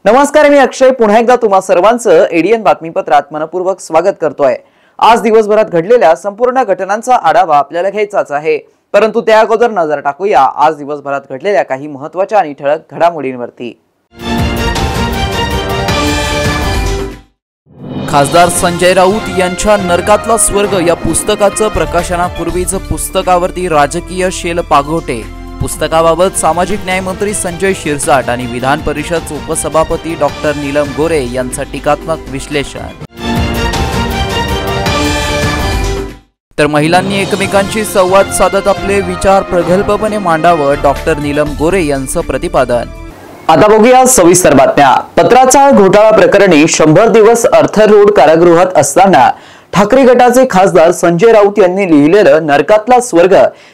नमस्कार, मी अक्षय पुन्हा एकदा तुम्हा सर्वांचं एडीएन बातमीपत्रात मनपूर्वक स्वागत करतोय। आज दिवसभरात घडलेल्या संपूर्ण घटनांचा आढावा आपल्याला घ्यायचाच आहे, परंतु त्या अगोदर नजर टाकूया आज दिवसभरात घडलेल्या काही महत्त्वाच्या आणि ठळक घडामोडींवरती। खासदार संजय राऊत यांच्या नरकातला स्वर्ग या पुस्तकाचं प्रकाशनापूर्वीच पुस्तकावरती राजकीय शेल पागोटे। पुस्तकाबाबत सामाजिक न्याय मंत्री संजय शिरसाट आणि विधान परिषद उपसभापती डॉक्टर नीलम गोरे यांचं टीकात्मक विश्लेषण। तर महिलांनी एकमेकांशी संवाद साधत आपले विचार प्रगल्भपणे मांडावं, डॉक्टर नीलम गोरे यांचं प्रतिपादन। आता बघूया सविस्तर बातम्या। पत्राचा घोटाळा प्रकरणी 100 दिवस अर्थरोड कारागृहात असताना ठाकरे गटाचे खासदार संजय राऊत यांनी लिहिलेलं नरकातला स्वर्ग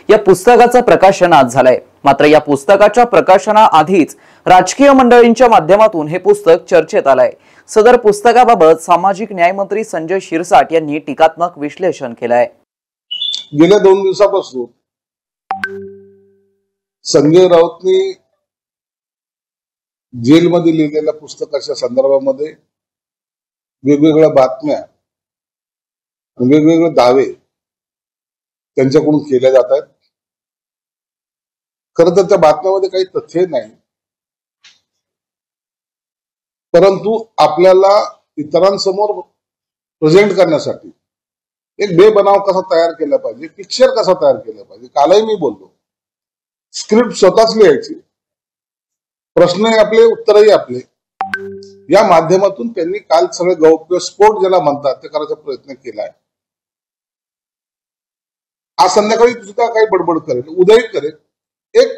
या पुस्तकाचं प्रकाशन आज झालंय। मात्र या पुस्तकाच्या प्रकाशनाआधीच राजकीय मंडळींच्या माध्यमातून हे पुस्तक चर्चेत आलंय। सदर पुस्तकाबाबत सामाजिक न्याय मंत्री संजय शिरसाट यांनी टीकात्मक विश्लेषण केलंय। गेल्या 2 दिवसापासून संजय राऊतनी जेलमध्ये लिहिलेल्या पुस्तकाच्या संदर्भामध्ये वेगवेगळ्या बातम्या, वेगवेगळे दावे त्यांच्याकडून केले जात आहेत। खरं तर त्या बातम्यामध्ये काही तथ्य नाही, परंतु आपल्याला इतरांसमोर प्रेझेंट करण्यासाठी एक बेबनाव कसा तयार केला पाहिजे, पिक्चर कसा तयार केला पाहिजे। कालही मी बोललो, स्क्रिप्ट स्वतःच लिहायची, प्रश्नही आपले उत्तरही आपले, या माध्यमातून त्यांनी काल सगळे गौप्यस्फोट ज्याला म्हणतात ते करायचा प्रयत्न केलाय। आज संध्याकाळी सुद्धा काही बडबड करेल, उदयही करेल, एक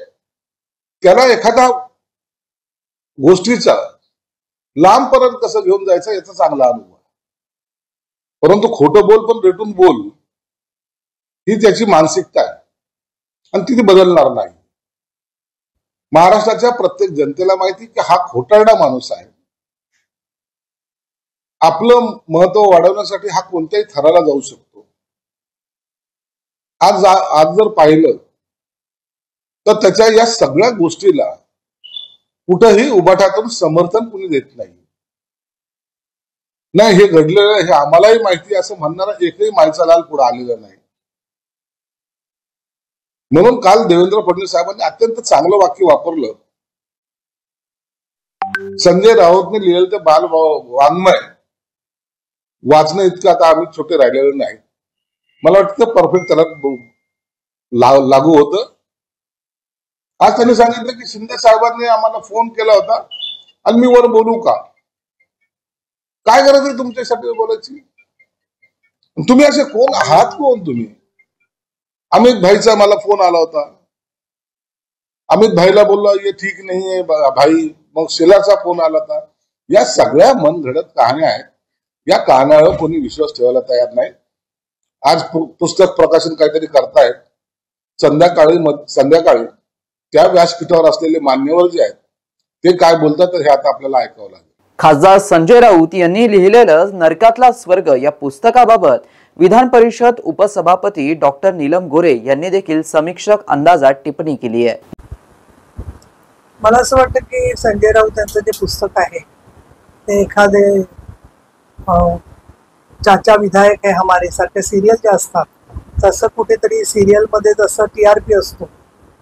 त्याला एखादा गोष्टीचा लांबपर्यंत कसं घेऊन जायचं याचा चांगला अनुभव आहे। परंतु खोटं बोल पण रेटून बोल ही त्याची मानसिकता आहे आणि ती बदलणार नाही। महाराष्ट्राच्या प्रत्येक जनतेला माहिती की हा खोटारडा माणूस आहे। आपलं महत्व वाढवण्यासाठी हा कोणत्याही थराला जाऊ शकतो। आज जर पाहिलं तर त्याच्या या सगळ्या गोष्टीला कुठंही उभाट्यातून समर्थन कुणी देत नाही। नाही, हे घडलेलं हे आम्हालाही माहिती असं म्हणणारा एकही मायचालाल पुढे आलेला नाही। म्हणून काल देवेंद्र फडणवीस साहेबांनी अत्यंत चांगलं वाक्य वापरलं। संजय राऊतने लिहिलेलं ते बाल वाङ्मय वाचणं इतकं आता आम्ही छोटे राहिलेलं नाही। मला वाटतं परफेक्ट त्याला लागू होतं। आज त्यांनी सांगितलं की शिंदे साहेबांनी आम्हाला फोन केला होता आणि मी वर बोलू का? काय गरज आहे तुमच्यासाठी बोलायची? तुम्ही असे कोण आहात? कोण तुम्ही? अमित भाईचा मला फोन आला होता, अमित भाईला बोललो ये ठीक नाही आहे भाई, मग शेलारचा फोन आला होता। या सगळ्या मनगढत कहाण्या आहेत, या कहाण्यावर कोणी विश्वास ठेवायला तयार नाही। आज पुस्तक प्रकाशन काहीतरी करतायत, संध्याकाळी त्या व्यासपीठावर असलेले मान्यवर जे आहेत ते काय बोलतात तर हे आता आपल्याला ऐकावं लागेल। खासदार संजय राऊत यांनी लिहिलेलं नरकातला स्वर्ग या पुस्तकाबाबत विधान परिषद उपसभापती डॉक्टर नीलम गोरे यांनी देखील समीक्षक अंदाजात टिप्पणी केली आहे। मला असं वाटतं की संजय राऊत यांचं जे पुस्तक आहे ते एखादे चाचा विधायक है हमारे सारखे सिरियल जे असतात तसं कुठेतरी सिरियल मध्ये जसं टीआरपी असतो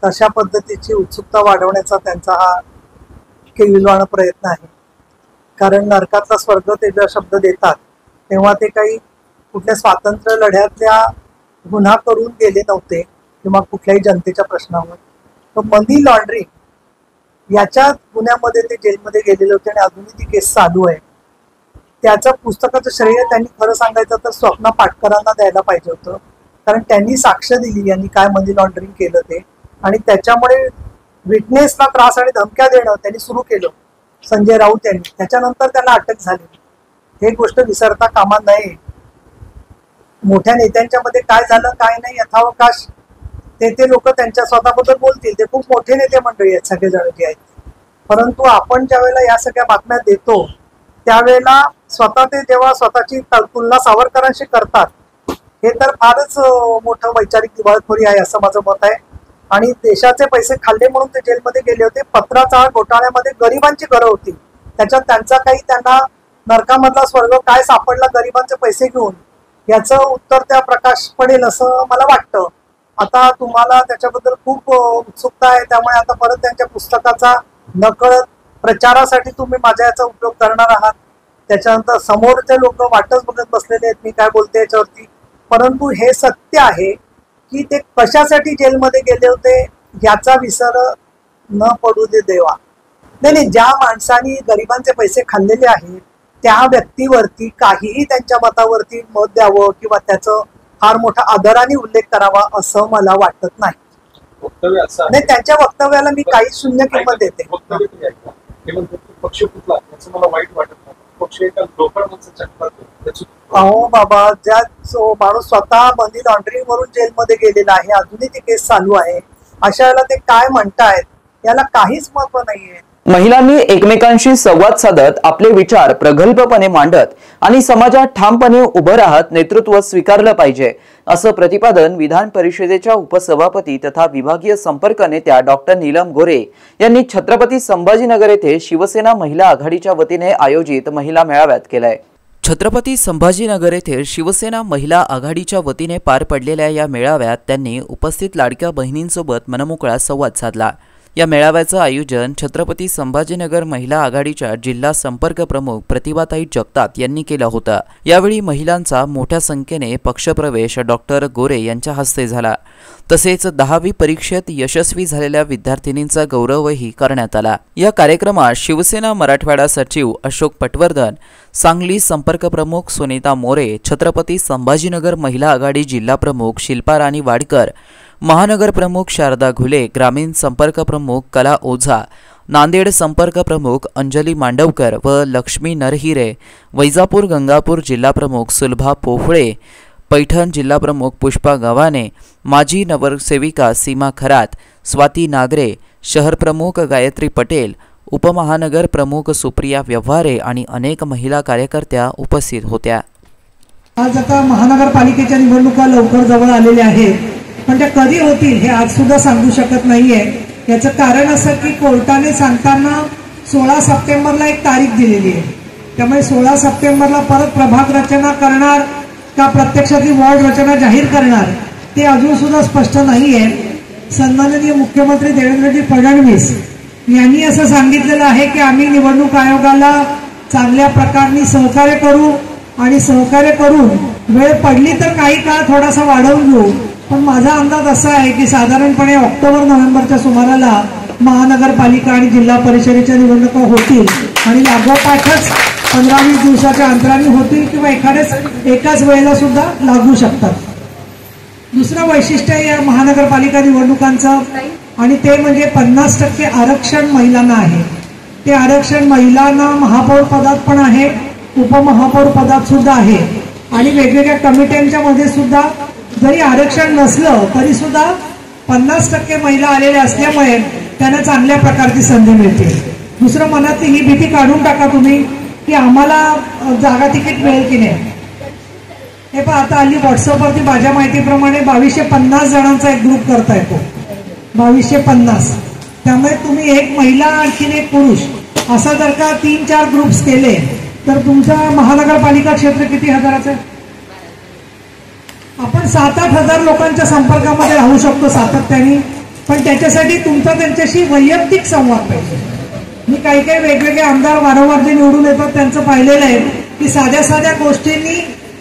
तशा पद्धतीची उत्सुकता वाढवण्याचा त्यांचा हा केविलवाणा प्रयत्न आहे। कारण नरकातला स्वर्ग ते जेव्हा शब्द देतात तेव्हा ते काही कुठल्या स्वातंत्र्य लढ्यातल्या गुन्हा करून गेले नव्हते किंवा कुठल्याही जनतेच्या प्रश्नावर। तर मनी लॉन्ड्रिंग याच्या गुन्ह्यामध्ये ते जेलमध्ये गेलेले होते आणि अजूनही ती केस चालू आहे। त्याचं पुस्तकाचं श्रेय त्यांनी खरं सांगायचं तर स्वप्ना पाटकरांना द्यायला पाहिजे होतं, कारण त्यांनी साक्ष दिली यांनी काय मनी लॉन्ड्रिंग केलं ते, आणि त्याच्यामुळे विटनेसला त्रास आणि धमक्या देणं त्यांनी सुरू केलं संजय राऊत यांनी। त्याच्यानंतर त्यांना अटक झाली। हे गोष्ट विसरता कामा नये। मोठ्या नेत्यांच्या मध्ये काय झालं काय नाही यथावकाश ते लोक त्यांच्या स्वतःबद्दल बोलतील, ते खूप मोठे नेते मंडळी आहेत सगळेजण जे आहेत। परंतु आपण ज्या वेळेला या सगळ्या बातम्या देतो त्यावेळेला स्वतः ते जेव्हा स्वतःची तुलना सावरकरांशी करतात हे तर फारच मोठं वैचारिक दिवाळखोरी आहे असं माझं मत आहे। आणि देशाचे पैसे खाल्ले म्हणून ते जेलमध्ये गेले होते। पत्राचा घोटाळ्यामध्ये गरिबांची घरं होती, त्याच्यात त्यांचा काही त्यांना नरकामधला स्वर्ग काय सापडला गरिबांचे पैसे घेऊन याचं उत्तर त्या प्रकाश पडेल असं मला वाटतं. आता तुम्हाला त्याच्याबद्दल खूप उत्सुकता आहे, त्यामुळे आता परत त्यांच्या पुस्तकाचा नकळत प्रचारासाठी तुम्ही माझ्या याचा उपयोग करणार आहात. त्याच्यानंतर समोरचे लोक वाटच बघत बसलेले आहेत मी काय बोलते याच्यावरती. परंतु हे सत्य आहे की ते कशासाठी जेलमध्ये गेले होते याचा विसर न पडू दे देवा. नाही, ज्या माणसाने गरिबांचे पैसे खाल्लेले आहेत त्या व्यक्तीवरती काहीही त्यांच्या मतावरती मत द्यावं किंवा त्याचं फार मोठा आदराने उल्लेख करावा असं मला वाटत नाही. नाही, त्यांच्या वक्तव्याला मी काही शून्य किंमत देते. अहो बाबा, ज्या माणूस स्वतः मनी लॉन्ड्रिंग वरून जेलमध्ये गेलेला आहे, अजूनही ती केस चालू आहे, अशा वेळेला ते काय म्हणतायत याला काहीच महत्व नाहीये. महिलांनी एकमेकांशी संवाद साधत आपले विचार प्रगल्भपणे मांडत आणि समाजात ठामपणे उभं राहत नेतृत्व स्वीकारलं पाहिजे असं प्रतिपादन विधान परिषदेच्या उपसभापती तथा विभागीय संपर्क नेत्या डॉक्टर नीलम गोरे यांनी छत्रपती संभाजीनगर येथे शिवसेना महिला आघाडीच्या वतीने आयोजित महिला मेळाव्यात केलंय. छत्रपती संभाजीनगर येथे शिवसेना महिला आघाडीच्या वतीने पार पडलेल्या या मेळाव्यात त्यांनी उपस्थित लाडक्या बहिणींसोबत मनमोकळा संवाद साधला. या मेळाव्याचं आयोजन छत्रपती संभाजीनगर महिला आघाडीच्या जिल्हा संपर्क प्रमुख प्रतिभाताई जगताप यांनी केलं होतं. यावेळी महिलांचा मोठ्या संख्येने पक्षप्रवेश डॉक्टर गोरे यांच्या हस्ते झाला. तसेच 10वी परीक्षेत यशस्वी झालेल्या विद्यार्थिनींचा गौरवही करण्यात आला. या कार्यक्रमात शिवसेना मराठवाडा सचिव अशोक पटवर्धन, सांगली संपर्क प्रमुख सुनीता मोरे, छत्रपती संभाजीनगर महिला आघाडी जिल्हा प्रमुख शिल्पा राणी वाडकर, महानगर प्रमुख शारदा घुले, ग्रामीण संपर्क प्रमुख कला ओझा, नांदेड संपर्क प्रमुख अंजली मांडवकर व लक्ष्मी नरहिरे, वैजापूर गंगापूर जिल्हा प्रमुख सुलभा पोफळे, पैठण जिल्हा प्रमुख पुष्पा गव्हाणे, माजी नगरसेविका सीमा खरात, स्वाती नागरे, शहर प्रमुख गायत्री पटेल, उपमहानगर प्रमुख सुप्रिया व्यवहारे आणि अनेक महिला कार्यकर्त्या उपस्थित होत्या. आज आता महानगरपालिकेच्या निवडणुका लवकर जवळ आलेल्या आहेत, पण त्या कधी होतील हे आज सुद्धा सांगू शकत नाहीये. याचं कारण असं की कोर्टाने सांगताना 16 सप्टेंबरला एक तारीख दिलेली आहे. त्यामुळे 16 सप्टेंबरला परत प्रभाग रचना करणार का प्रत्यक्षातली वॉर्ड रचना जाहीर करणार ते अजून सुद्धा स्पष्ट नाहीये. सन्माननीय मुख्यमंत्री देवेंद्रजी फडणवीस यांनी असं सांगितलेलं आहे की आम्ही निवडणूक आयोगाला चांगल्या प्रकारे सहकार्य करू आणि सहकार्य करून वेळ पडली तर काही काळ थोडासा वाढवून घेऊ. पण माझा अंदाज असा आहे की साधारणपणे ऑक्टोबर-नोव्हेंबरच्या सुमाराला महानगरपालिका आणि जिल्हा परिषदेच्या निवडणुका होतील आणि लागोपाठच 15-20 दिवसाच्या अंतराने होतील किंवा एकाच वेळेला सुद्धा लागू शकतात. दुसरं वैशिष्ट्य या महानगरपालिका निवडणुकांचं आणि ते म्हणजे 50% आरक्षण महिलांना आहे. ते आरक्षण महिलांना महापौर पदात पण आहे, उपमहापौर पदात सुद्धा आहे आणि वेगवेगळ्या कमिट्यांच्या मध्ये सुद्धा जरी आरक्षण नसलं तरी सुद्धा 50% महिला आलेल्या असल्यामुळे त्यांना चांगल्या प्रकारची संधी मिळते. दुसरं मनातली ही भीती काढून टाका तुम्ही की आम्हाला जागा तिकीट मिळेल की नाही. हे पण आता हल्ली व्हॉट्सअपवरती माझ्या माहितीप्रमाणे 2250 जणांचा एक ग्रुप करता येतो. 2250. त्यामुळे तुम्ही एक महिला आणखीन एक पुरुष असा जर का 3-4 ग्रुप्स केले तर तुमचा महानगरपालिका क्षेत्र किती हजाराचं आहे. आपण 7-8 हजार लोकांच्या संपर्कामध्ये राहू शकतो सातत्याने, पण त्याच्यासाठी तुमचा त्यांच्याशी वैयक्तिक संवाद पाहिजे. मी काही वेगवेगळे आमदार वारंवार जे निवडून येतात त्यांचं पाहिलेलं आहे की साध्या गोष्टींनी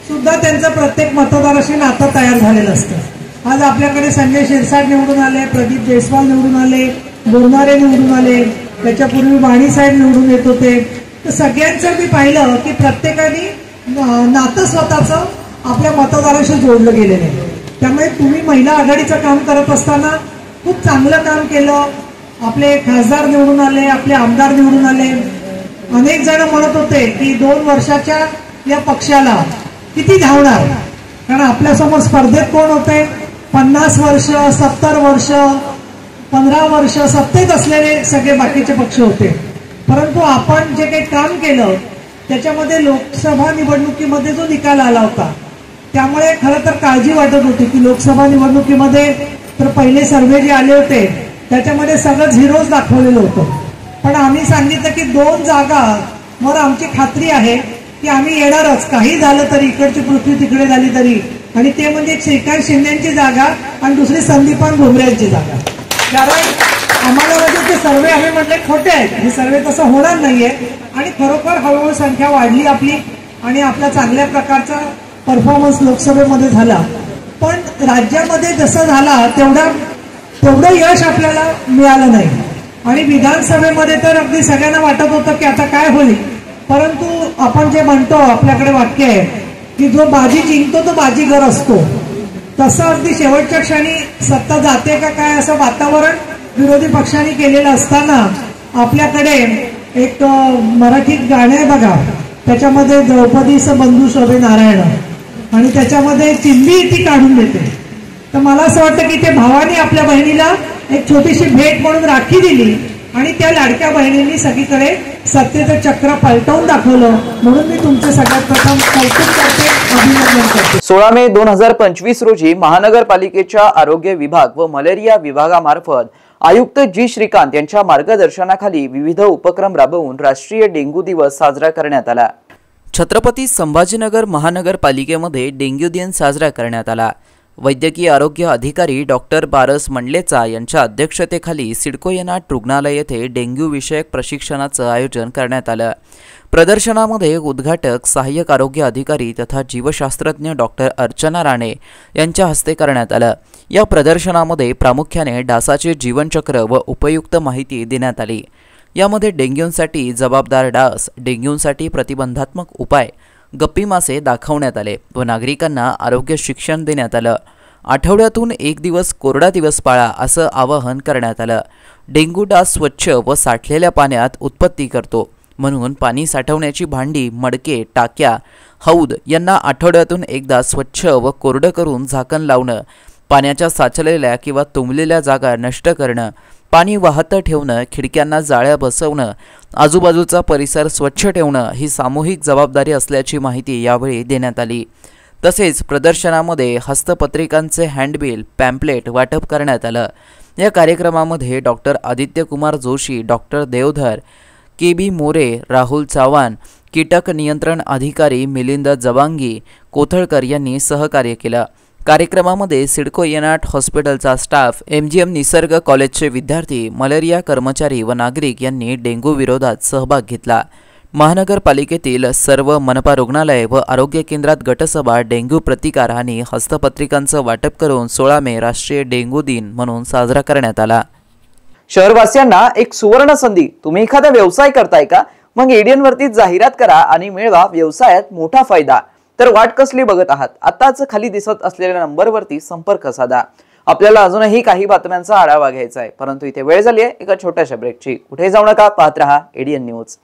सुद्धा त्यांचं प्रत्येक मतदाराशी नातं तयार झालेलं असतं. आज आपल्याकडे संजय शिरसाट निवडून आले, प्रदीप जयस्वाल निवडून आले, बोरनारे निवडून आले, त्याच्यापूर्वी वाणी साहेब निवडून येत होते. तर सगळ्यांचं मी पाहिलं की प्रत्येकाने नातं स्वतःचं आपल्या मतदाराशी जोडलं गेलेलं आहे. त्यामुळे तुम्ही महिला आघाडीचं काम करत असताना खूप चांगलं काम केलं. आपले खासदार निवडून आले, आपले आमदार निवडून आले. अनेक जण म्हणत होते की 2 वर्षाच्या या पक्षाला किती धावणार, कारण आपल्यासमोर स्पर्धेत कोण होते, 50 वर्ष, 70 वर्ष, 15 वर्ष सत्तेत असलेले सगळे बाकीचे पक्ष होते. परंतु आपण जे काही काम केलं त्याच्यामध्ये लोकसभा निवडणुकीमध्ये जो निकाल आला होता त्यामुळे खरं तर काळजी वाटत होती की लोकसभा निवडणुकीमध्ये तर पहिले सर्वे जे आले होते त्याच्यामध्ये सगळं झिरोज दाखवलेलं होतं. पण आम्ही सांगितलं की 2 जागांवर आमची खात्री आहे की आम्ही येणारच, काही झालं तरी, इकडची पृथ्वी तिकडे झाली तरी. आणि ते म्हणजे एक श्रीकांत शिंदेची जागा आणि दुसरी संदीपान भुमरेंची जागा. कारण आम्हाला म्हणजे ते सर्वे आम्ही म्हटले खोटे आहेत, हे सर्वे तसं होणार नाहीये. आणि खरोखर हळूहळू संख्या वाढली आपली आणि आपला चांगल्या प्रकारचा परफॉर्मन्स लोकसभेमध्ये झाला. पण राज्यामध्ये जसं झाला तेवढं यश आपल्याला मिळालं नाही. आणि विधानसभेमध्ये तर अगदी सगळ्यांना वाटत होतं की आता काय होईल. परंतु आपण जे म्हणतो, आपल्याकडे वाक्य आहे की जो बाजी जिंकतो तो बाजीगर असतो, तसं अगदी शेवटच्या क्षणी सत्ता जाते का काय असं वातावरण विरोधी पक्षांनी केलेलं असताना आपल्याकडे एक मराठीत गाणं आहे बघा, त्याच्यामध्ये द्रौपदीस बंधू शोभे नारायण, आणि त्याच्यामध्ये चिंबी ती काढून देते. तर मला असं वाटतं की ते भावानी आपल्या बहिणीला एक छोटीशी भेट म्हणून राखी दिली आणि त्या लाडक्या बहिणींनी सगळीकडे सत्तेचं चक्र पलटवून दाखवलं. म्हणून मी तुमचे सगळ्यात प्रथम कौतुक करते, अभिनंदन करते. 16 मे 2025 रोजी महानगरपालिकेच्या आरोग्य विभाग व मलेरिया विभागामार्फत आयुक्त जी श्रीकांत यांच्या मार्गदर्शनाखाली विविध उपक्रम राबवून राष्ट्रीय डेंग्यू दिवस साजरा करण्यात आला. छत्रपती संभाजीनगर महानगरपालिकेमध्ये डेंग्यू दिन साजरा करण्यात आला. वैद्यकीय आरोग्य अधिकारी डॉक्टर पारस मंडलेचा यांच्या अध्यक्षतेखाली सिडको येनाट रुग्णालय येथे डेंग्यू विषयक प्रशिक्षणाचं आयोजन करण्यात आलं. प्रदर्शनामध्ये उद्घाटक सहाय्यक आरोग्य अधिकारी तथा जीवशास्त्रज्ञ डॉक्टर अर्चना राणे यांच्या हस्ते करण्यात आलं. या प्रदर्शनामध्ये प्रामुख्याने डासाचे जीवनचक्र व उपयुक्त माहिती देण्यात आली. यामध्ये डेंग्यूसाठी जबाबदार डास, डेंग्यूसाठी प्रतिबंधात्मक उपाय, गप्पी मासे दाखवण्यात आले व नागरिकांना आरोग्य शिक्षण देण्यात आलं. आठवड्यातून 1 दिवस कोरडा दिवस पाळा असं आवाहन करण्यात आलं. डेंग्यू डास स्वच्छ व साठलेल्या पाण्यात उत्पत्ती करतो, म्हणून पाणी साठवण्याची भांडी, मडके, टाक्या, हौद यांना आठवड्यातून एकदा स्वच्छ व कोरडं करून झाकण लावणं, पाण्याच्या साचलेल्या किंवा तुंबलेल्या जागा नष्ट करणं, पाणी वाहतं ठेवणं, खिडक्यांना जाळ्या बसवणं, आजूबाजूचा परिसर स्वच्छ ठेवणं ही सामूहिक जबाबदारी असल्याची माहिती यावेळी देण्यात आली. तसेच प्रदर्शनामध्ये हस्तपत्रिकांचे हँडबिल, पॅम्पलेट वाटप करण्यात आलं. या कार्यक्रमामध्ये doctor Aditya Kumar Joshi, doctor Deodhar, KB More, Rahul Chavan, कीटक नियंत्रण अधिकारी मिलिंद जबांगी कोथळकर यांनी सहकार्य केलं. कार्यक्रमामध्ये सिडको येनाट हॉस्पिटलचा स्टाफ, MGM निसर्ग कॉलेजचे विद्यार्थी, मलेरिया कर्मचारी व नागरिक यांनी डेंग्यू विरोधात सहभाग घेतला. महानगरपालिकेतील सर्व मनपा रुग्णालय व आरोग्य केंद्रात गटसभा, डेंग्यू प्रतिकार आणि हस्तपत्रिकांचं वाटप करून 16 मे राष्ट्रीय डेंग्यू दिन म्हणून साजरा करण्यात आला. शहरवासियांना एक सुवर्ण संधी. तुम्ही एखादा व्यवसाय करताय का? मग एडियन वरती जाहिरात करा आणि मिळवा व्यवसायात मोठा फायदा. तर वाट कसली बघत आहात? आताच खाली दिसत असलेल्या नंबरवरती संपर्क साधा. आपल्याला अजूनही काही बातम्यांचा आढावा घ्यायचा आहे, परंतु इथे वेळ झाली आहे एका छोट्याशा ब्रेकची. कुठे जाऊ नका, पाहत रहा एडियन न्यूज.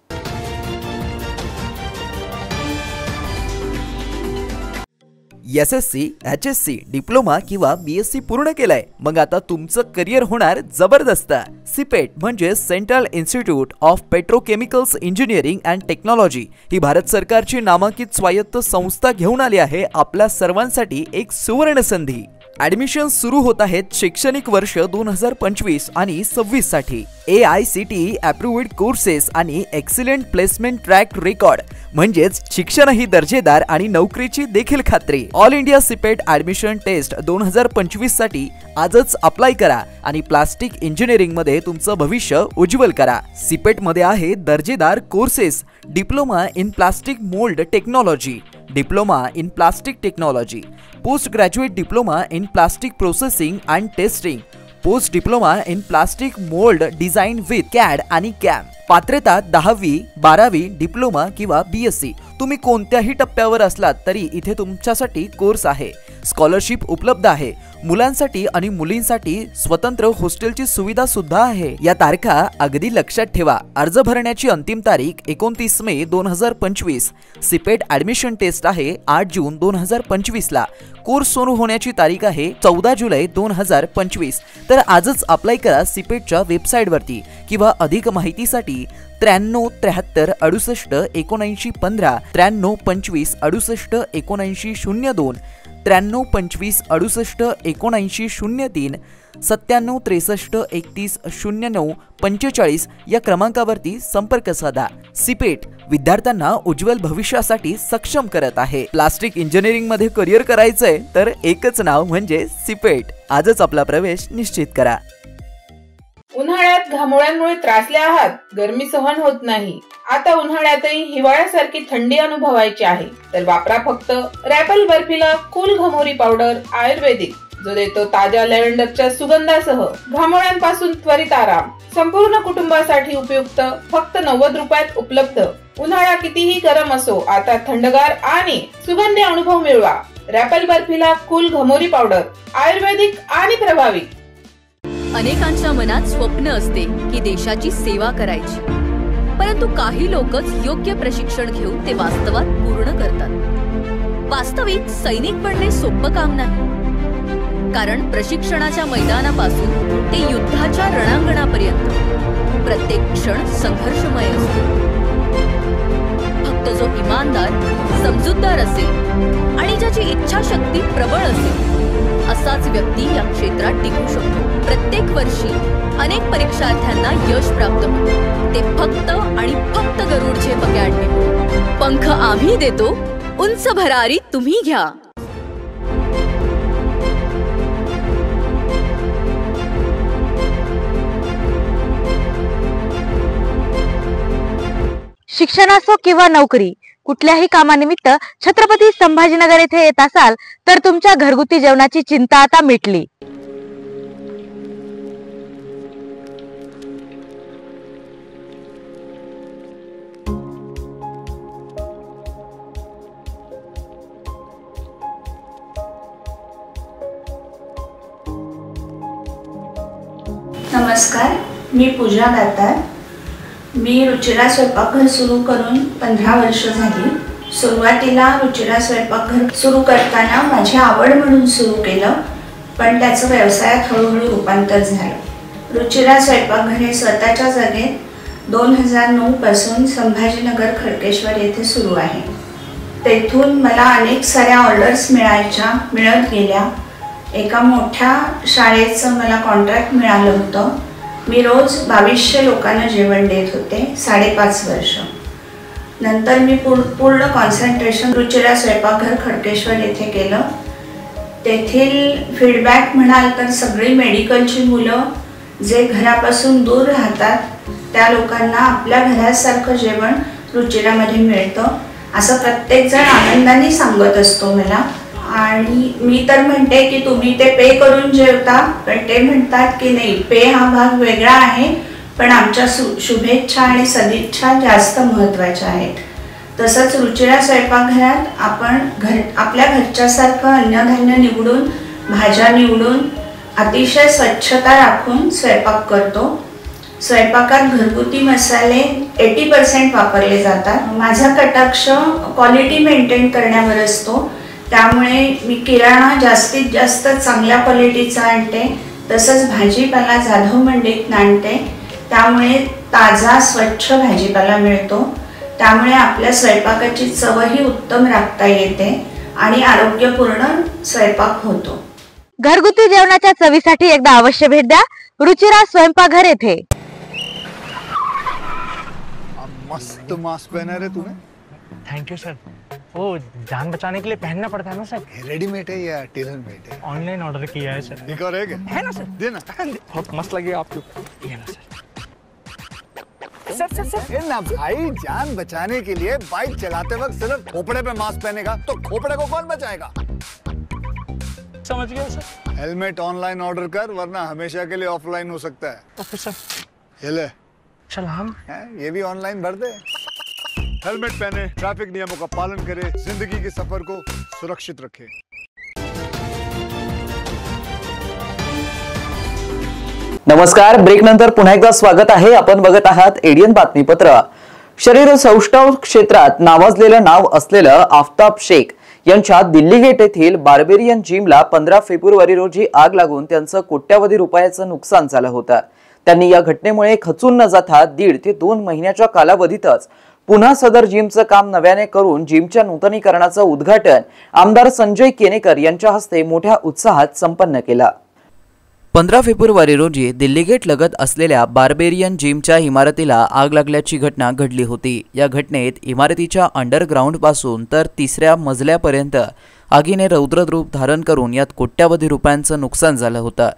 SSC, HSC, डिप्लोमा किंवा BSc पूर्ण केलाय? मग आता तुमचं करिअर होणार जबरदस्त. सिपेट म्हणजे central institute of petrochemicals engineering and technology ही भारत सरकारची नामांकित स्वायत्त संस्था घेऊन आली आहे आपल्या सर्वांसाठी एक सुवर्ण संधी. ॲडमिशन सुरू होत आहेत शैक्षणिक वर्ष 2025 आणि 26 साठी. AICTE अप्रूव्ड कोर्सेस आणि एक्सिलेंट प्लेसमेंट ट्रॅक रेकॉर्ड म्हणजेच शिक्षणही दर्जेदार आणि नोकरीची देखील खात्री. All India CIPET admission test 2025 साठी आजच अप्लाय करा आणि प्लास्टिक इंजिनिअरिंग मध्ये तुमचं भविष्य उज्ज्वल करा. सिपेट मध्ये आहे दर्जेदार courses, diploma in plastic mould technology, diploma in plastic technology, post graduate diploma in plastic processing and testing, post diploma in plastic mould design with CAD आणि CAM. पात्रता 10वी, 12वी, डिप्लोमा किंवा BSc. तुम्ही कोणत्याही टप्प्यावर असलात तरी इथे तुमच्यासाठी कोर्स आहे. स्कॉलरशिप उपलब्ध आहे. मुलांसाठी आणि मुलींसाठी स्वतंत्र हॉस्टेलची सुविधा सुद्धा आहे. या तारखा अगदी लक्षात ठेवा. अर्ज भरण्याची अंतिम तारीख 29 मे 2025. सिपेट ॲडमिशन टेस्ट आहे 8 जून 2025 ला. कोर्स सुरू होण्याची तारीख आहे 14 जुलै 2025. तर आजच अप्लाय करा सिपेटच्या वेबसाईटवरती किंवा अधिक माहितीसाठी 93 73 68 79 15, 93 25 68 79 02, 93 25 68 79 03 97 63 31 09 45 या क्रमांकावरती संपर्क साधा। सिपेट विद्यार्थ्यांना उज्ज्वल भविष्यासाठी सक्षम करत आहे। प्लास्टिक इंजिनिअरिंग मध्ये करिअर करायचंय तर एकच नाव म्हणजे सिपेट। आजच आपला प्रवेश निश्चित करा। उन्हाळ्यात घामोळ्यांमुळे त्रासले आहात, गरमी सहन होत नाही, आता उन्हाळ्यातही हिवाळ्यासारखी थंडी अनुभवायची आहे तर वापरा फक्त रॅपल बर्फिला कूल घमोरी पावडर आयुर्वेदिक, जो देतो ताज्या लॅव्हेंडरच्या सुगंधासह घामोळ्यांपासून त्वरित आराम। संपूर्ण कुटुंबासाठी उपयुक्त, फक्त 90 रुपयात उपलब्ध। उन्हाळा कितीही गरम असो, आता थंडगार आणि सुगंधी अनुभव मिळवा। रॅपल बर्फिला कूल घमोरी पावडर आयुर्वेदिक आणि प्रभावी। अनेकांच्या मनात स्वप्न असते की देशाची सेवा करायची, परंतु काही लोकच योग्य प्रशिक्षण घेऊन ते वास्तवात पूर्ण करतात। वास्तविक सैनिक बनणे सोपं काम नाही, कारण प्रशिक्षणाच्या मैदानापासून ते युद्धाच्या रणांगणापर्यंत प्रत्येक क्षण संघर्षमय असतो। फक्त जो इमानदार, समजूतदार असेल आणि ज्याची इच्छाशक्ती प्रबळ असेल असाच व्यक्ती या क्षेत्रात टिकू शकतो। प्रत्येक वर्षी अनेक परीक्षार्थ्यांना यश प्राप्त होते, ते फक्त आणि फक्त गरुड झेप अकॅडमी। पंख आम्ही देतो, उंच भरारी तुम्ही घ्या। शिक्षण असो किंवा नोकरी, कुठल्याही कामानिमित्त छत्रपती संभाजीनगर येथे येत असाल तर तुमच्या घरगुती जेवणाची चिंता आता मिटली। नमस्कार, मी पूजा दातार। मी रुचिरा स्वयंपाकघर सुरू करून 15 वर्ष झाली। सुरुवातीला रुचिरा स्वयंपाकघर सुरू करताना माझी आवड म्हणून सुरू केलं, पण त्याचं व्यवसायात हळूहळू रूपांतर झालं। रुचिरा स्वयंपाकघर हे स्वतःच्या जागेत 2009 पासून संभाजीनगर खडकेश्वर येथे सुरू आहे। तेथून मला अनेक साऱ्या ऑर्डर्स मिळत गेल्या। एका मोठ्या शाळेचं मला कॉन्ट्रॅक्ट मिळालं होतं। मी रोज 2200 लोकांना जेवण देत होते 5.5 वर्ष। नंतर मी पूर्ण कॉन्सन्ट्रेशन रुचिरा स्वयंपाकघर खडकेश्वर येथे केलं। तेथील फीडबॅक म्हणाल तर सगळी मेडिकलची मुलं जे घरापासून दूर राहतात त्या लोकांना आपल्या घरासारखं जेवण रुचिरामध्ये मिळतं असं प्रत्येकजण आनंदाने सांगत असतो मला। आणि मी तर म्हणते की तुम्ही ते पे करून जेवता, पण ते म्हणतात की नाही, पे हा भाग वेगळा आहे, पण आमच्या शुभेच्छा आणि सदिच्छा जास्त महत्त्वाच्या आहेत। तसंच रुचिरा स्वयंपाकघरात आपण आपल्या घरच्यासारखं अन्नधान्य निवडून, भाज्या निवडून, अतिशय स्वच्छता राखून स्वयंपाक करतो। स्वयंपाकात घरगुती मसाले 80% वापरले जातात। माझा कटाक्ष क्वालिटी मेंटेन करण्यावर असतो, त्यामुळे मी किराणा जास्तीत जास्त चांगल्या क्वालिटीचा आणते। तसंच भाजीपाला जाधव मंडईत आणते, त्यामुळे ताजा स्वच्छ भाजीपाला मिळतो। त्यामुळे आपल्या स्वयंपाकाची चवही उत्तम राखता येते आणि आरोग्यपूर्ण स्वयंपाक होतो। घरगुती जेवणाच्या चवीसाठी एकदा अवश्य भेट द्या रुचिरा स्वयंपाकघर येथे। मस्त मास्क पहना रे तूने। Thank you sir. वो जान बचाने के लिए पहनना पड़ता है ना सर। रेडीमेड है या टेलर मेड है? ऑनलाइन ऑर्डर किया है सर। एक और है ना सर? देना। बहुत मस्त लगे आपको। ये ना सर। सर ना भाई, जान बचाने के लिए बाइक चलाते वक्त सिर्फ खोपड़े पे मास्क पहनेगा तो खोपड़े को कौन बचाएगा? समझ गया सर। हेलमेट ऑनलाइन ऑर्डर कर, वरना हमेशा के लिए ऑफलाइन हो सकता है। Okay sir. ये ले। चल हम ये भी ऑनलाइन भर दे। हेलमेट पहने, ट्रैफिक नियमों का पालन करें, जिंदगी के सफर को सुरक्षित रखें। नमस्कार, ब्रेक नंतर पुन्हा एकदा स्वागत आहे। आपण बघत आहात एडियन बातमीपत्र। शरीर सौष्ठव क्षेत्रात नावाजलेलं नाव असलेलं आफताब शेख यांच्या दिल्ली गेट येथील बार्बेरियन जिमला 15 फेब्रुवारी रोजी आग लागून त्यांचं कोट्यावधी रुपयाचं नुकसान झालं होतं। त्यांनी या घटनेमुळे खचून न जाता 1.5 ते 2 महिन्याच्या कालावधीतच पुन्हा सदर जिमचं काम नव्याने करून जिमच्या नूतनीकरणाचं उद्घाटन आमदार संजय केनेकर यांच्या हस्ते मोठ्या उत्साहात संपन्न केलं। 15 फेब्रुवारी रोजी दिल्ली गेट लगत असलेल्या बार्बेरियन जिमच्या इमारतीला आग लागल्याची घटना घडली होती। या घटनेत इमारतीच्या अंडरग्राऊंड पासून तर 3ऱ्या मजल्यापर्यंत आगीने रौद्ररूप धारण करून यात कोट्यावधी रुपयांचं नुकसान झालं होतं।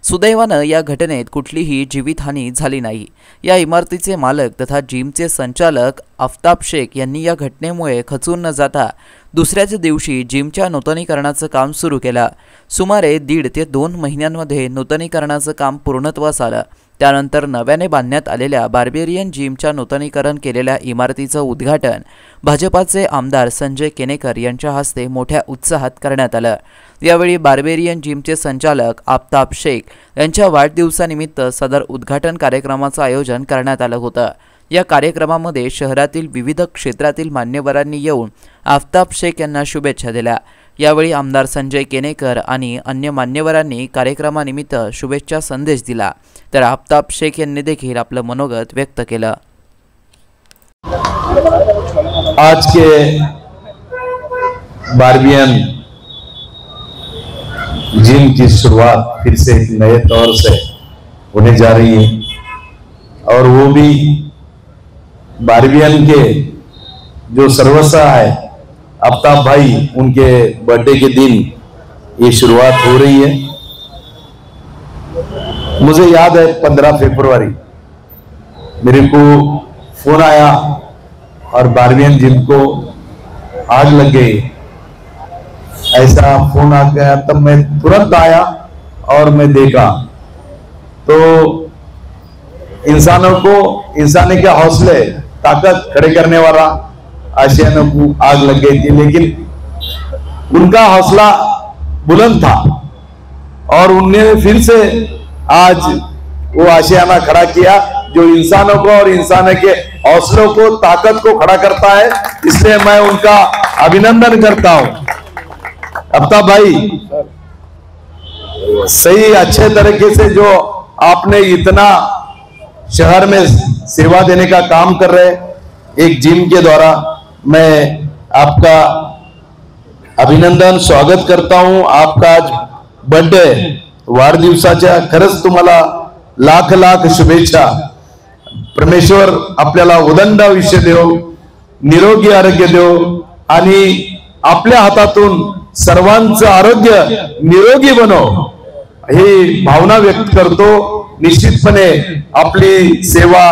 सुदैवानं या घटनेत कुठलीही जीवितहानी झाली नाही। या इमारतीचे मालक तथा जिमचे संचालक आफताब शेख यांनी या घटनेमुळे खचून न जाता दुसऱ्याच दिवशी जिमच्या नूतनीकरणाचं काम सुरू केलं। सुमारे 1.5 ते 2 महिन्यांमध्ये नूतनीकरणाचं काम पूर्णत्वास आलं। त्यानंतर नव्याने बांधण्यात आलेल्या बार्बेरियन जिमच्या नूतनीकरण केलेल्या इमारतीचं उद्घाटन भाजपाचे आमदार संजय केनेकर यांच्या हस्ते मोठ्या उत्साहात करण्यात आलं। यावेळी बार्बेरियन जिमचे संचालक आफताब शेख यांच्या वाढदिवसानिमित्त सदर उद्घाटन कार्यक्रमाचं आयोजन करण्यात आलं होतं। या कार्यक्रमामध्ये शहरातील विविध क्षेत्रातील मान्यवरांनी येऊन आफताब शेख यांना शुभेच्छा दिल्या। यावेळी आमदार संजय केनेकर आणि अन्य मान्यवरांनी कार्यक्रमानिमित्त शुभेच्छा संदेश दिला, तर आफताब शेख यांनी देखील आपलं मनोगत व्यक्त केलं। आज के बार्बियन जिम की शुरुआत फिर से एक नए तौर से होने जा रही है, और वो भी बार्बियन के जो सर्वस्व है आफताब भाई, उनके बर्थडे के दिन ये शुरुआत हो रही है। मुझे याद है 15 फरवरी मेरे को फोन आया और बार्बियन जिम को आग लग गई, ऐसा फोन आ गया। तब मैं तुरंत आया और मैं देखा तो इंसान के हौसले ताकत खड़े करने वाला आशियानों को आग लग गई थी, लेकिन उनका हौसला बुलंद था और उनने फिर से आज वो आशियाना खड़ा किया जो इंसानों को और इंसान के हौसलों को, ताकत को खड़ा करता है। इसलिए मैं उनका अभिनंदन करता हूं। आफताब भाई, सही अच्छे तरीके से जो आपने इतना शहर में सेवा देने का काम कर रहे एक जिम के द्वारा, मैं आपका अभिनंदन स्वागत करता हूं। आपका आज बर्थडे वाढदिवसाच्या खरंच तुम्हाला लाख लाख शुभेच्छा। परमेश्वर आपल्याला उदंड आयुष्य देव, निरोगी आरोग्य देव आणि आपल्या हातातून सर्वांचं आरोग्य निरोगी बनव ही भावना व्यक्त करतो। निश्चितपणे आपली सेवा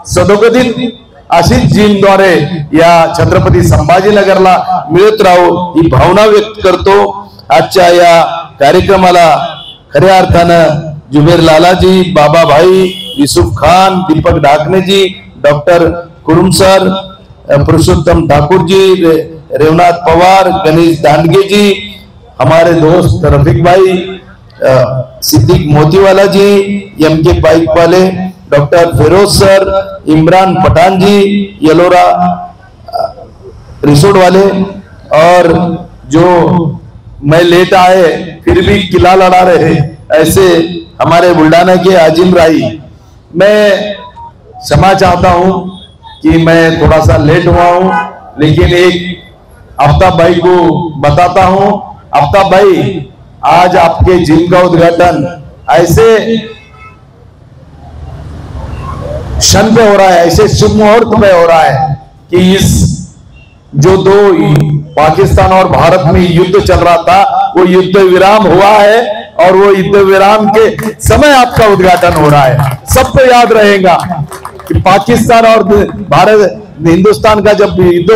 सदोगतीत अशीच जिमद्वारे या छत्रपती संभाजीनगरला मिळत राहो ही भावना व्यक्त करतो। आजच्या या कार्यक्रमाला खऱ्या अर्थानं जुबेर लालाजी, बाबा भाई, युसुफ खान, दीपक ढाकणे जी, डॉक्टर कुरुम सर, पुरुषोत्तम ठाकुर जी, रेवनाथ पवार, गणेश दांडगे जी, हमारे दोस्त रफीक भाई, सिद्दीक मोतीवाला जी, एमके बाइक वाले, डॉक्टर फिरोज सर, इमरान पठान जी, यलोरा रिसोर्ट वाले, और जो मैं लेट आए फिर भी किला लड़ा रहे ऐसे हमारे बुल्डाना के आजिम राई। मैं क्षमा चाहता हूं कि मैं थोड़ा सा लेट हुआ हूं, लेकिन एक आफताब भाई को बताता हूं। आफताब भाई, आज आपके जिम का उद्घाटन ऐसे क्षण पे हो रहा है, ऐसे शुभ मुहूर्त में हो रहा है कि इस जो दो पाकिस्तान और भारत में युद्ध चल रहा था वो युद्ध विराम हुआ है, और वो युद्ध विराम के समय आपका उद्घाटन हो रहा है। सबको याद रहेगा कि पाकिस्तान और भारत हिंदुस्तान का जब युद्ध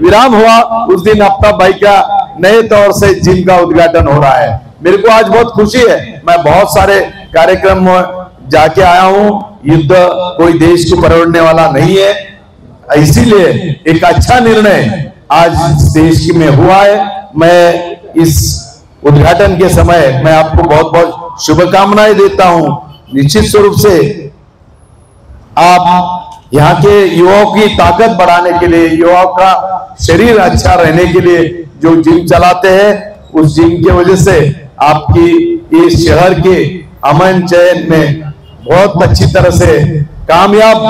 विराम हुआ उस दिन आफताब भाई का नए तौर से जिम का उद्घाटन हो रहा है। मेरे को आज बहुत खुशी है, मैं बहुत सारे कार्यक्रम जाके आया हूं। युद्ध कोई देश को परवड़ने वाला नहीं है, इसीलिए एक अच्छा निर्णय आज देश में हुआ है। मैं इस उद्घाटन के समय मैं आपको बहुत बहुत शुभकामनाएं देता हूं। निश्चित स्वरूप से आप यहाँ के युवाओं की ताकत बढ़ाने के लिए, युवाओं का शरीर अच्छा रहने के लिए जो जिम चलाते हैं, उस जिम की वजह से आपकी इस शहर के अमन चैन में बहुत अच्छी तरह से कामयाब,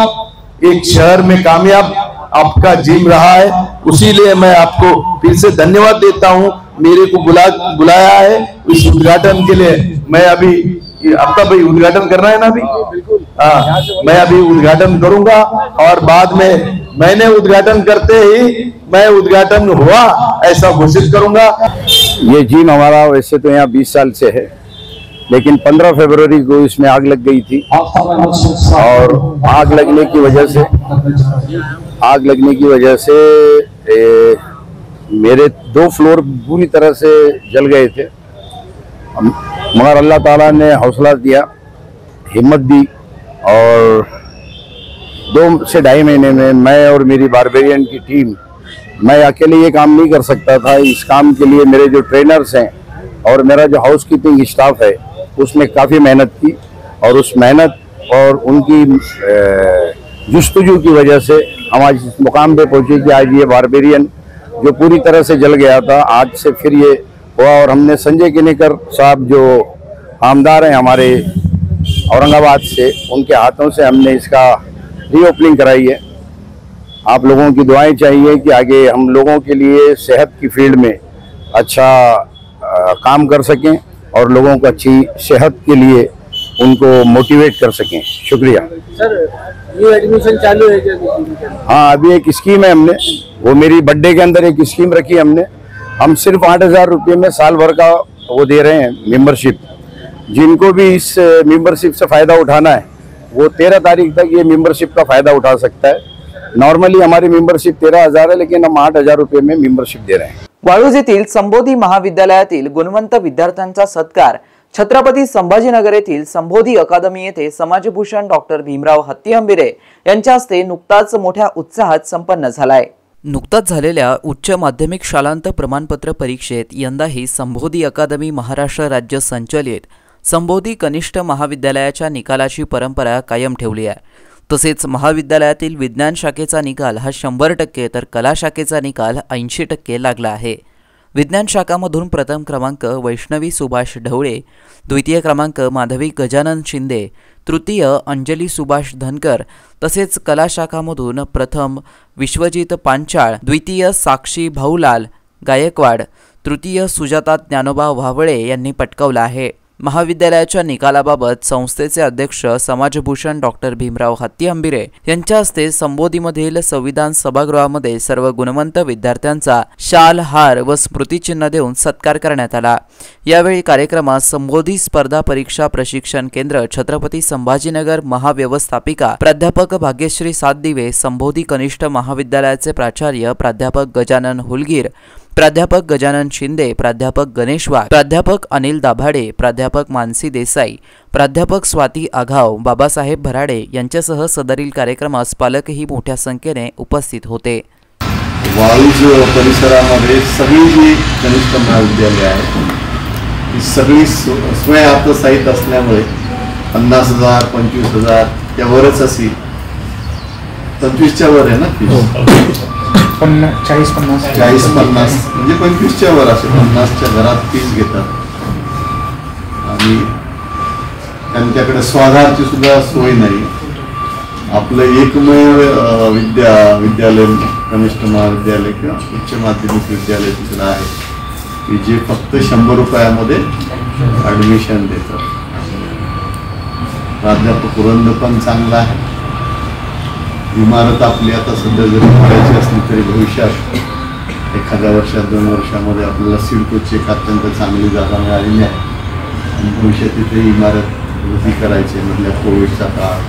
एक शहर में कामयाब आपका जिम रहा है, उसीलिए मैं आपको फिर से धन्यवाद देता हूं। मेरे को बुलाया है इस उद्घाटन के लिए। मैं अभी आपका भाई उद्घाटन करना है ना अभी? हाँ, मैं अभी उद्घाटन करूंगा और बाद में मैंने उद्घाटन करते ही मैं उद्घाटन हुआ ऐसा घोषित करूंगा। ये जिम हमारा वैसे तो यहाँ 20 साल से है, लेकिन 15 फरवरी को इसमें आग लग गई थी और आग लगने की वजह से मेरे 2 फ्लोर पूरी तरह से जल गए थे। मगर अल्लाह ताला ने हौसला दिया, हिम्मत दी और 2 से ढाई महीने में मैं और मेरी बारबेरियन की टीम, मैं अकेले ये काम नहीं कर सकता था। इस काम के लिए मेरे जो ट्रेनर्स हैं और मेरा जो हाउस कीपिंग स्टाफ है उसने काफ़ी मेहनत की और उस मेहनत और उनकी जुस्तजू की वजह से हम आज इस मुकाम पे पहुंचे कि आज ये बारबेरियन जो पूरी तरह से जल गया था, आज से फिर ये हुआ। और हमने संजय किनेकर साहब जो आमदार हैं हमारे औरंगाबाद से, उनके हाथों से हमने इसका रीओपनिंग कराई है। आप लोगों की दुआएं चाहिए कि आगे हम लोगों के लिए सेहत की फील्ड में अच्छा काम कर सकें और लोगों को अच्छी सेहत के लिए उनको मोटिवेट कर सकें। शुक्रिया सर। न्यू एडमिशन चालू है क्या? हाँ, अभी एक स्कीम है, हमने वो मेरी बर्थडे के अंदर एक स्कीम रखी है हमने। हम सिर्फ 8,000 रुपये में साल भर का वो दे रहे हैं मेंबरशिप। जिनको भी इस मेंबरशिप से फ़ायदा उठाना है वो 13 तारीख तक ये मेंबरशिप का फ़ायदा उठा सकता है। नॉर्मली हमारी मेंबरशिप 13,000 है, लेकिन हम 8,000 रुपये में मेंबरशिप दे रहे हैं। वाळूज येथील संबोधी महाविद्यालयातील गुणवंत विद्यार्थ्यांचा सत्कार छत्रपती संभाजीनगर येथील संबोधी अकादमी येथे समाजभूषण डॉक्टर भीमराव हत्तीहंबिरे यांच्या हस्ते नुकताच मोठ्या उत्साहात संपन्न झालाय। नुकताच झालेल्या उच्च माध्यमिक शालांत प्रमाणपत्र परीक्षेत यंदाही संबोधी अकादमी महाराष्ट्र राज्य संचलित संबोधी कनिष्ठ महाविद्यालयाच्या निकालाची परंपरा कायम ठेवली आहे। तसेच महाविद्यालयातील विज्ञान शाखेचा निकाल हा 100% तर कला शाखेचा निकाल 80% लागला आहे। विज्ञान शाखामधून प्रथम क्रमांक वैष्णवी सुभाष ढवळे, द्वितीय क्रमांक माधवी गजानन शिंदे, तृतीय अंजली सुभाष धनकर, तसेच कला शाखामधून प्रथम विश्वजित पांचाळ, द्वितीय साक्षी भाऊलाल गायकवाड, तृतीय सुजाता ज्ञानोबा वावळे यांनी पटकावला आहे। महाविद्यालयाच्या निकालाबाबत संस्थेचे अध्यक्ष समाजभूषण डॉक्टर भीमराव हत्तीहंबिरे यांच्या हस्ते संबोधीमधील संविधान सभागृहामध्ये सर्व गुणवंत विद्यार्थ्यांचा शाल, हार व स्मृतिचिन्ह देऊन सत्कार करण्यात आला। यावेळी कार्यक्रमात संबोधी स्पर्धा परीक्षा प्रशिक्षण केंद्र छत्रपती संभाजीनगर महाव्यवस्थापिका प्राध्यापक भाग्यश्री सातदिवे, संबोधी कनिष्ठ महाविद्यालयाचे प्राचार्य प्राध्यापक गजानन हुलगीर, प्राध्यापक गजानन शिंदे, प्राध्यापक गणेश वाघ, प्राध्यापक अनिल दाभाडे, प्राध्यापक मानसी देसाई, प्राध्यापक स्वाती आघाव, बाबासाहेब भराडे यांच्यासह सदरील कार्यक्रमास पालकही मोठ्या संख्येने उपस्थित होते। वाळूज परिसरामध्ये सगळी जी कनिष्ठ महाविद्यालय आहेत ही सगळी स्वयं आत्मसाहित असल्यामुळे 50,000 25,000 त्यावरच अशी 25च्या वर आहे ना, 40-50 म्हणजे 25च्या वर असे 50च्या घरात फीस घेतात आणि त्यांच्याकडे स्वाधारची सुद्धा सोय नाही। आपलं एकमेव विद्यालय कनिष्ठ महाविद्यालय किंवा उच्च माध्यमिक विद्यालय तिकडं आहे की जे फक्त 100 रुपयामध्ये ॲडमिशन देतात। प्राध्यापक वृंद पण चांगला आहे। इमारत आपली आता सध्या जरी करायची असली तरी भविष्यात एखाद्या वर्षात 2 वर्षामध्ये आपल्याला सिडकोची एक अत्यंत चांगली जागा मिळालेली आहे आणि भविष्यात तिथे इमारत उभी करायची म्हणजे कोविडचा काळ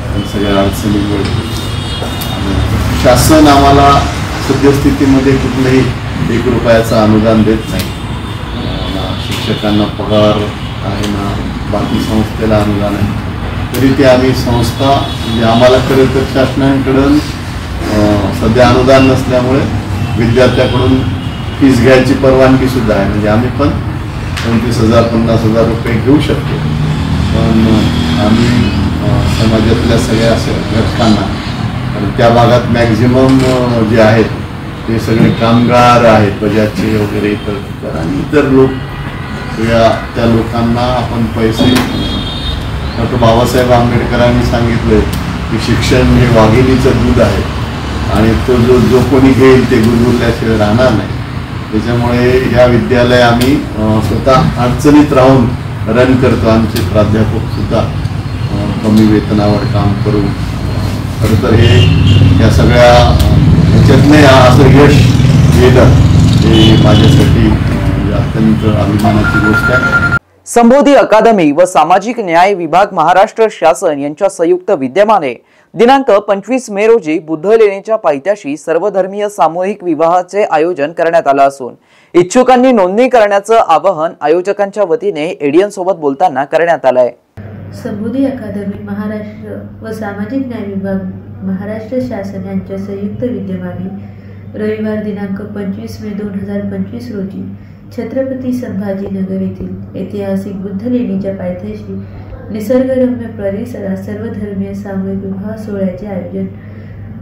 आणि सगळ्या अडचणीमुळे शासन आम्हाला सद्यस्थितीमध्ये कुठलंही 1 रुपयाचं अनुदान देत नाही। शिक्षकांना पगार आहे ना, बाकी संस्थेला अनुदान आहे, तरी ते आम्ही संस्था म्हणजे आम्हाला खरं तर शासनाकडून सध्या अनुदान नसल्यामुळे विद्यार्थ्याकडून फीस घ्यायची परवानगी सुद्धा आहे। म्हणजे आम्ही पण 25,000 50,000 रुपये घेऊ शकतो, पण आम्ही समाजातल्या सगळ्या घटकांना, कारण त्या भागात मॅक्झिमम जे आहेत ते सगळे कामगार आहेत, बजाजचे वगैरे इतर आणि इतर लोक, सगळ्या त्या लोकांना आपण पैसे, डॉक्टर बाबासाहेब आंबेडकरांनी सांगितले की शिक्षण हे वाघिणीचं दूध आहे आणि तो जो कोणी घेईल ते गुजवल्याशिवाय राहणार नाही. त्याच्यामुळे या विद्यालय आम्ही स्वतः अडचणीत राहून रन करतो. आमचे प्राध्यापक सुद्धा कमी वेतनावर काम करून खरं तर हे या सगळ्या ह्याच्यातने असं यश येणं हे माझ्यासाठी अत्यंत अभिमानाची गोष्ट आहे. संबोधी अकादमी व सामाजिक न्याय विभाग महाराष्ट्र शासन यांच्या संयुक्त विद्यमाने दिनांक 25 मे रोजी बुद्धलेणीच्या पायथ्याशी सर्वधर्मीय सामूहिक विवाहाचे आयोजन करण्यात आलं असून इच्छुकांनी नोंदणी करण्याचं आवाहन आयोजकांच्या वतीने एडीएन सोबत बोलताना करण्यात आलंय. संबोधी अकादमी महाराष्ट्र व सामाजिक न्याय विभाग महाराष्ट्र शासन यांच्या संयुक्त विद्यमाने रविवार दिनांक 25 मे 2025 रोजी छत्रपती संभाजीनगर येथील ऐतिहासिक बुद्धलेणीच्या पायथ्याशी निसर्गरम्य परिसरात सर्वधर्मीय सामूहिक विवाह सोहळ्याचे आयोजन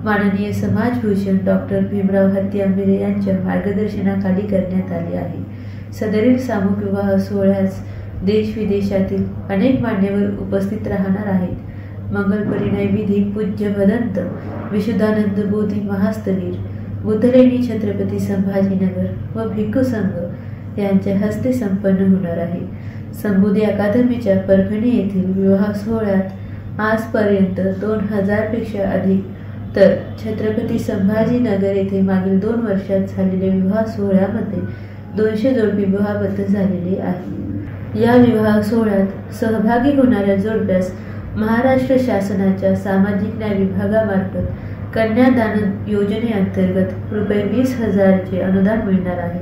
माननीय समाजभूषण डॉक्टर भीमराव हत्ती आंबेरे यांच्या मार्गदर्शनाखाली करण्यात आले आहे. सदरील सामूहिक विवाह सोहळ्यास देश विदेशातील अनेक मान्यवर उपस्थित राहणार आहेत. मंगल परिणय विधी पूज्य भदंत विशुद्धानंद बोधी महास्तवीर बुद्धलेणी छत्रपती संभाजीनगर व भिक्खू संघ यांच्या हस्ते संपन्न होणार आहे. संबोधी अकादमीच्या परभणी येथील विवाह सोहळ्यात आजपर्यंत 2000 पेक्षा अधिक तर छत्रपती संभाजीनगर येथे मागील 2 वर्षात झालेल्या विवाह सोहळ्यामध्ये 200 जोडपी विवाहबद्ध झालेले आहे. या विवाह सोहळ्यात सहभागी होणाऱ्या जोडप्यास महाराष्ट्र शासनाच्या सामाजिक न्याय विभागामार्फत कन्यादान योजनेअंतर्गत रुपये 20,000चे अनुदान मिळणार आहे.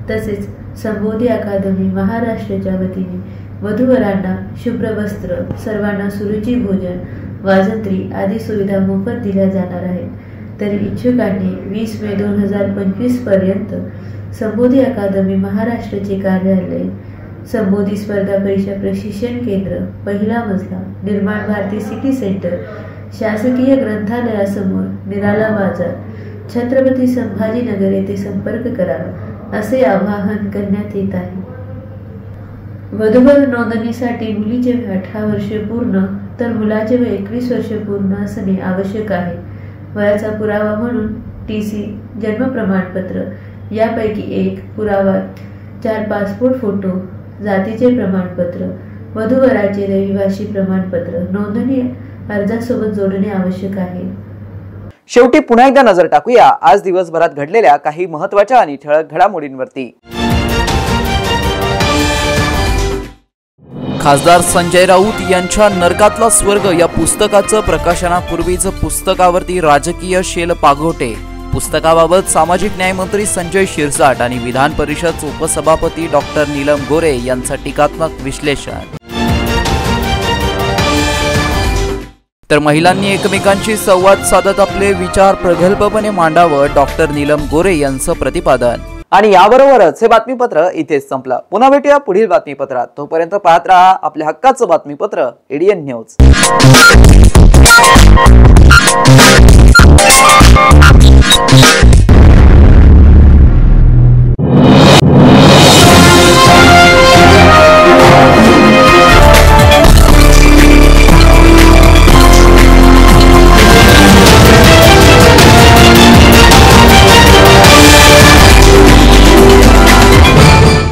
तसेच संबोधी अकादमी महाराष्ट्राच्या वतीने वधूवरांना शुभ्र वस्त्र, सर्वांना सुरुची भोजन, वाजंत्री आदी सुविधा मोफत दिल्या जाणार आहेत. तरी इच्छुकांनी 20 मे 2025 पर्यंत संबोधी अकादमी महाराष्ट्राचे कार्यालय, संबोधी स्पर्धा परीक्षा प्रशिक्षण केंद्र, पहिला मजला, निर्माण भारती सिटी सेंटर, शासकीय ग्रंथालयासमोर, निराला बाजार, छत्रपती संभाजीनगर येथे संपर्क करावा असे आवाहन करण्यात येत आहे. वधूवर नोंदणीसाठी मुलीचे वय 18 वर्षे पूर्ण तर मुलाचे वय 21 वर्षे पूर्ण असणे आवश्यक आहे. वयाचा पुरावा म्हणून TC, जन्म प्रमाणपत्र यापैकी एक पुरावा, 4 पासपोर्ट फोटो, जातीचे प्रमाणपत्र, वधूवराचे रहिवासी प्रमाणपत्र नोंदणी अर्जासोबत जोडणे आवश्यक आहे. शेवटी पुन्हा एकदा नजर टाकूया आज दिवसभरात घडलेल्या काही महत्त्वाच्या आणि ठळक घडामोडींवरती. खासदार संजय राऊत यांच्या नरकातला स्वर्ग या पुस्तकाचं प्रकाशनापूर्वीच पुस्तकावरती राजकीय शेलपागोटे. पुस्तकाबाबत सामाजिक न्याय मंत्री संजय शिरसाट आणि विधान परिषद उपसभापती डॉक्टर नीलम गोरे यांचं टीकात्मक विश्लेषण. तर महिलांनी एकमेकांशी संवाद साधत आपले विचार प्रगल्भपणे मांडावं डॉक्टर नीलम गोरे यांचं प्रतिपादन. आणि याबरोबरच हे बातमीपत्र इथेच संपलं. पुन्हा भेटूया पुढील बातमीपत्रात. तोपर्यंत पाहत राहा आपल्या हक्काचं बातमीपत्र एडीएन न्यूज.